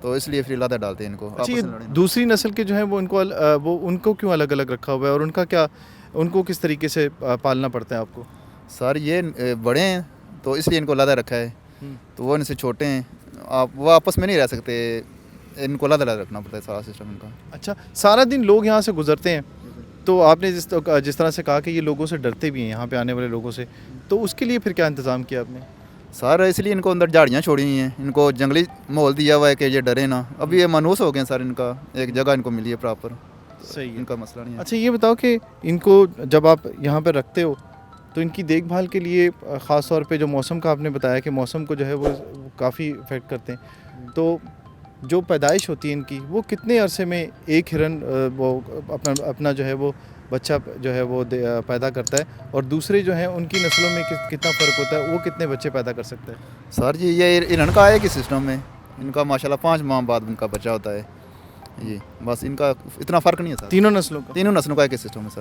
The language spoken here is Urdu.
تو اس لیے پھر علیحدہ ڈالتے ہیں ان کو. اچھا، یہ دوسری نسل کے جو ہیں وہ ان کو کیوں الگ الگ رکھا ہوا ہے اور ان کو کس طریقے سے پالنا پڑتا ہے آپ کو؟ سر یہ بڑے ہیں تو اس لیے ان کو علیحدہ رکھا ہے. تو وہ ان سے چھوٹے ہیں, وہ آپس میں نہیں رہ سکتے, ان کو علیحدہ رکھنا پڑتا ہے سارا سسٹم ان کا. اچھا، سارا دن لوگ یہاں سے گزرتے ہیں, تو آپ نے جس طرح سے کہا کہ یہ لوگوں سے ڈرتے بھی ہیں, یہاں پہ آنے والے لوگوں سے, تو اس کے لیے پھر کیا انتظام کیا آپ نے؟ سر اس لیے ان کو اندر جھاڑیاں چھوڑی ہوئی ہیں, ان کو جنگلی ماحول دیا ہوا ہے کہ یہ ڈرے نا. ابھی یہ مانوس ہو گئے ہیں سر, ان کا ایک جگہ ان کو ملی ہے پراپر. صحیح ہے, ان کا مسئلہ نہیں ہے. اچھا یہ بتاؤ کہ ان کو جب آپ یہاں پہ رکھتے ہو تو ان کی دیکھ بھال کے لیے خاص طور پہ جو موسم کا آپ نے بتایا کہ موسم کو جو ہے وہ کافی افیکٹ کرتے ہیں, تو جو پیدائش ہوتی ہے ان کی وہ کتنے عرصے میں ایک ہرن وہ اپنا جو ہے وہ بچہ جو ہے وہ پیدا کرتا ہے, اور دوسرے جو ہیں ان کی نسلوں میں کتنا فرق ہوتا ہے, وہ کتنے بچے پیدا کر سکتا ہے؟ سر جی یہ ہرن کا ہے کہ سسٹم میں ان کا ماشاءاللہ 5 ماہ بعد ان کا بچہ ہوتا ہے. جی بس ان کا اتنا فرق نہیں ہے سر, تینوں نسلوں کا تینوں نسلوں کا ایک سسٹم ہے سر.